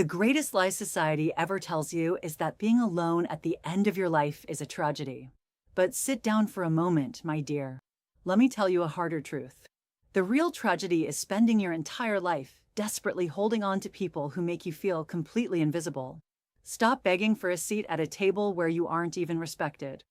The greatest lie society ever tells you is that being alone at the end of your life is a tragedy. But sit down for a moment, my dear. Let me tell you a harder truth. The real tragedy is spending your entire life desperately holding on to people who make you feel completely invisible. Stop begging for a seat at a table where you aren't even respected.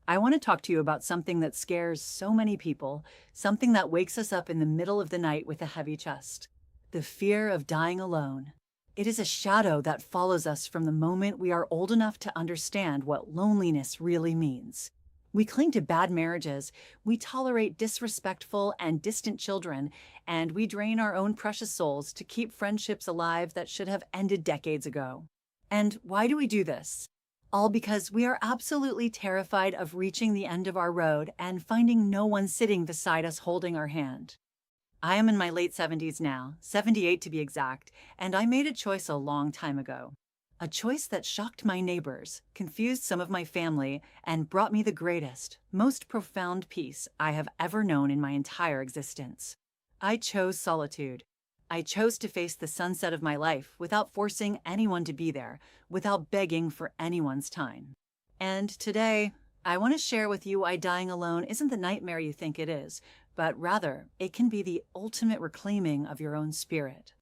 I want to talk to you about something that scares so many people, something that wakes us up in the middle of the night with a heavy chest. The fear of dying alone. It is a shadow that follows us from the moment we are old enough to understand what loneliness really means. We cling to bad marriages, we tolerate disrespectful and distant children, and we drain our own precious souls to keep friendships alive that should have ended decades ago. And why do we do this? All because we are absolutely terrified of reaching the end of our road and finding no one sitting beside us holding our hand. I am in my late 70s now, 78 to be exact, and I made a choice a long time ago. A choice that shocked my neighbors, confused some of my family, and brought me the greatest, most profound peace I have ever known in my entire existence. I chose solitude. I chose to face the sunset of my life without forcing anyone to be there, without begging for anyone's time. And today, I want to share with you why dying alone isn't the nightmare you think it is, but rather, it can be the ultimate reclaiming of your own spirit.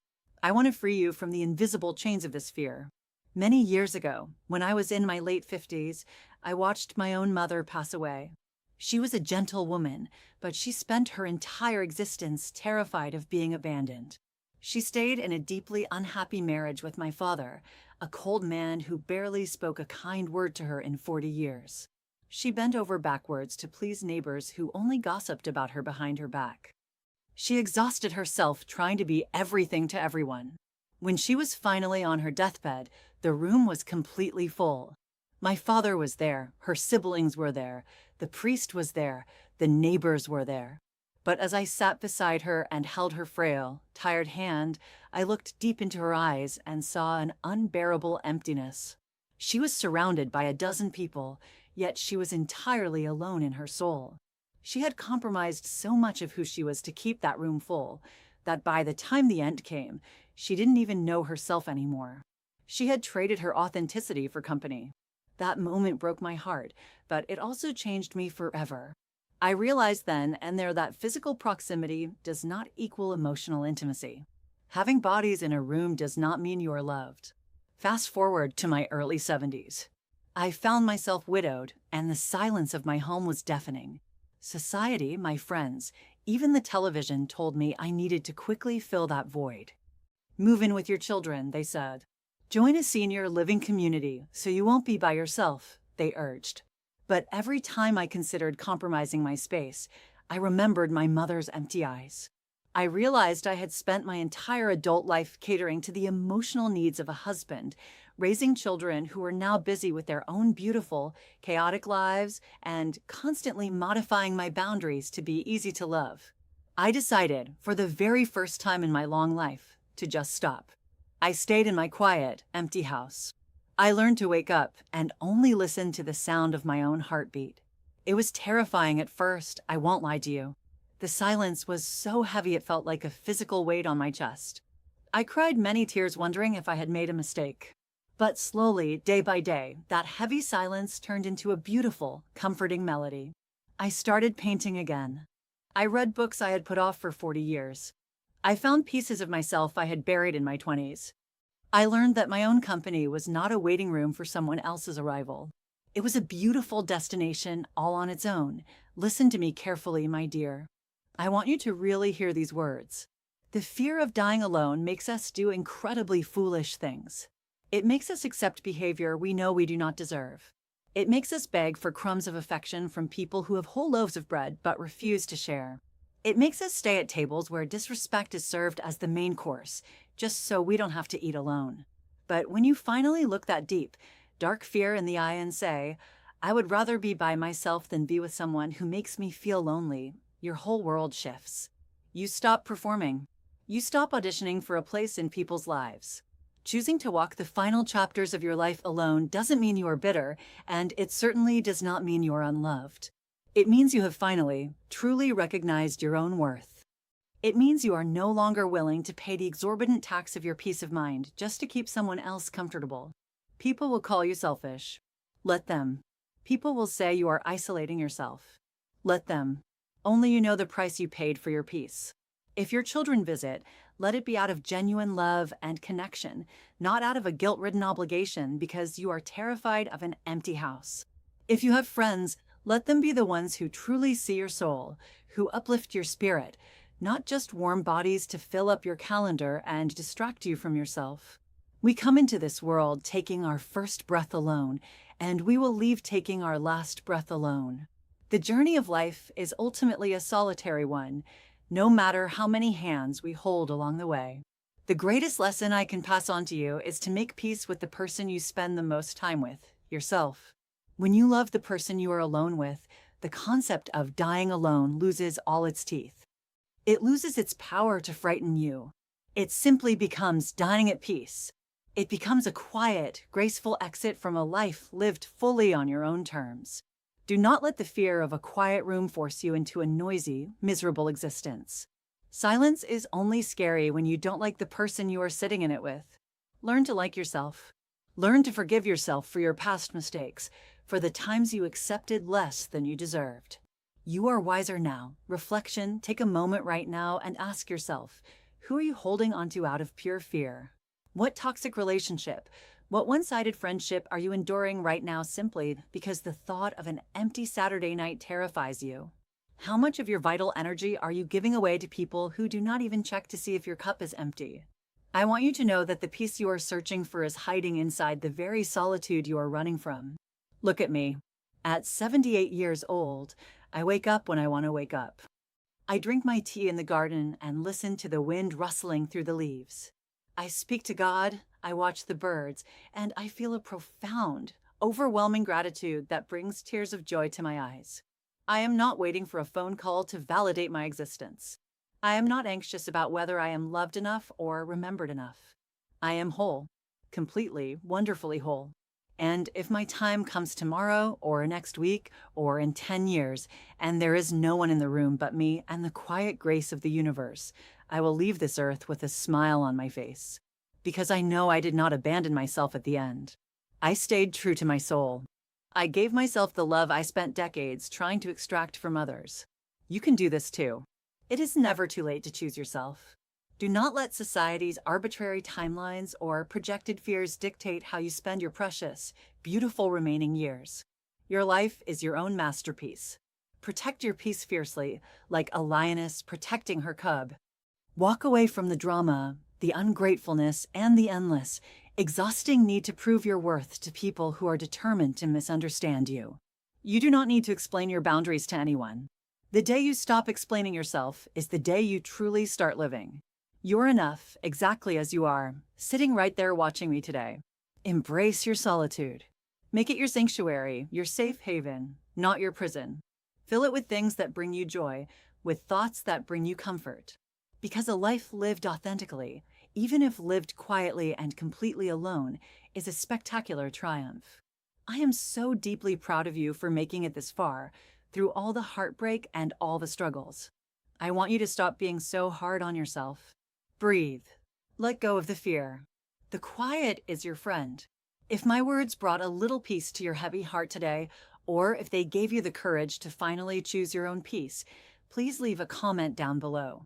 I want to free you from the invisible chains of this fear. Many years ago, when I was in my late 50s, I watched my own mother pass away. She was a gentle woman, but she spent her entire existence terrified of being abandoned. She stayed in a deeply unhappy marriage with my father, a cold man who barely spoke a kind word to her in 40 years. She bent over backwards to please neighbors who only gossiped about her behind her back. She exhausted herself trying to be everything to everyone. When she was finally on her deathbed, the room was completely full. My father was there, her siblings were there, the priest was there, the neighbors were there. But as I sat beside her and held her frail, tired hand, I looked deep into her eyes and saw an unbearable emptiness. She was surrounded by a dozen people, yet she was entirely alone in her soul. She had compromised so much of who she was to keep that room full, that by the time the end came, she didn't even know herself anymore. She had traded her authenticity for company. That moment broke my heart, but it also changed me forever. I realized then and there that physical proximity does not equal emotional intimacy. Having bodies in a room does not mean you are loved. Fast forward to my early 70s. I found myself widowed, and the silence of my home was deafening. Society, my friends, even the television told me I needed to quickly fill that void. Move in with your children, they said. Join a senior living community so you won't be by yourself, they urged. But every time I considered compromising my space, I remembered my mother's empty eyes. I realized I had spent my entire adult life catering to the emotional needs of a husband, raising children who were now busy with their own beautiful, chaotic lives and constantly modifying my boundaries to be easy to love. I decided, for the very first time in my long life, to just stop. I stayed in my quiet, empty house. I learned to wake up and only listen to the sound of my own heartbeat. It was terrifying at first, I won't lie to you. The silence was so heavy it felt like a physical weight on my chest. I cried many tears wondering if I had made a mistake. But slowly, day by day, that heavy silence turned into a beautiful, comforting melody. I started painting again. I read books I had put off for 40 years. I found pieces of myself I had buried in my 20s. I learned that my own company was not a waiting room for someone else's arrival. It was a beautiful destination all on its own. Listen to me carefully, my dear. I want you to really hear these words. The fear of dying alone makes us do incredibly foolish things. It makes us accept behavior we know we do not deserve. It makes us beg for crumbs of affection from people who have whole loaves of bread but refuse to share. It makes us stay at tables where disrespect is served as the main course, just so we don't have to eat alone. But when you finally look that deep, dark fear in the eye and say, I would rather be by myself than be with someone who makes me feel lonely, your whole world shifts. You stop performing. You stop auditioning for a place in people's lives. Choosing to walk the final chapters of your life alone doesn't mean you are bitter, and it certainly does not mean you are unloved. It means you have finally, truly recognized your own worth. It means you are no longer willing to pay the exorbitant tax of your peace of mind just to keep someone else comfortable. People will call you selfish. Let them. People will say you are isolating yourself. Let them. Only you know the price you paid for your peace. If your children visit, let it be out of genuine love and connection, not out of a guilt-ridden obligation because you are terrified of an empty house. If you have friends, let them be the ones who truly see your soul, who uplift your spirit, not just warm bodies to fill up your calendar and distract you from yourself. We come into this world taking our first breath alone, and we will leave taking our last breath alone. The journey of life is ultimately a solitary one, no matter how many hands we hold along the way. The greatest lesson I can pass on to you is to make peace with the person you spend the most time with, yourself. When you love the person you are alone with, the concept of dying alone loses all its teeth. It loses its power to frighten you. It simply becomes dying at peace. It becomes a quiet, graceful exit from a life lived fully on your own terms. Do not let the fear of a quiet room force you into a noisy, miserable existence. Silence is only scary when you don't like the person you are sitting in it with. Learn to like yourself. Learn to forgive yourself for your past mistakes, for the times you accepted less than you deserved. You are wiser now. Reflection, take a moment right now and ask yourself, who are you holding onto out of pure fear? What toxic relationship, what one-sided friendship are you enduring right now simply because the thought of an empty Saturday night terrifies you? How much of your vital energy are you giving away to people who do not even check to see if your cup is empty? I want you to know that the peace you are searching for is hiding inside the very solitude you are running from. Look at me. At 78 years old, I wake up when I want to wake up. I drink my tea in the garden and listen to the wind rustling through the leaves. I speak to God, I watch the birds, and I feel a profound, overwhelming gratitude that brings tears of joy to my eyes. I am not waiting for a phone call to validate my existence. I am not anxious about whether I am loved enough or remembered enough. I am whole, completely, wonderfully whole. And if my time comes tomorrow or next week or in 10 years, and there is no one in the room but me and the quiet grace of the universe, I will leave this earth with a smile on my face. Because I know I did not abandon myself at the end. I stayed true to my soul. I gave myself the love I spent decades trying to extract from others. You can do this too. It is never too late to choose yourself. Do not let society's arbitrary timelines or projected fears dictate how you spend your precious, beautiful remaining years. Your life is your own masterpiece. Protect your peace fiercely, like a lioness protecting her cub. Walk away from the drama, the ungratefulness, and the endless, exhausting need to prove your worth to people who are determined to misunderstand you. You do not need to explain your boundaries to anyone. The day you stop explaining yourself is the day you truly start living. You're enough, exactly as you are, sitting right there watching me today. Embrace your solitude. Make it your sanctuary, your safe haven, not your prison. Fill it with things that bring you joy, with thoughts that bring you comfort. Because a life lived authentically, even if lived quietly and completely alone, is a spectacular triumph. I am so deeply proud of you for making it this far, through all the heartbreak and all the struggles. I want you to stop being so hard on yourself. Breathe. Let go of the fear. The quiet is your friend. If my words brought a little peace to your heavy heart today, or if they gave you the courage to finally choose your own peace, please leave a comment down below.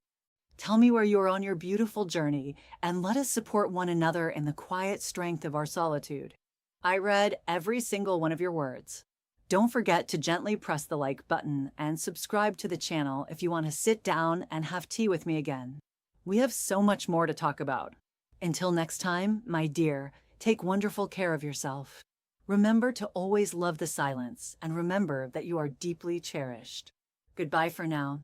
Tell me where you are on your beautiful journey, and let us support one another in the quiet strength of our solitude. I read every single one of your words. Don't forget to gently press the like button and subscribe to the channel if you want to sit down and have tea with me again. We have so much more to talk about. Until next time, my dear, take wonderful care of yourself. Remember to always love the silence, and remember that you are deeply cherished. Goodbye for now.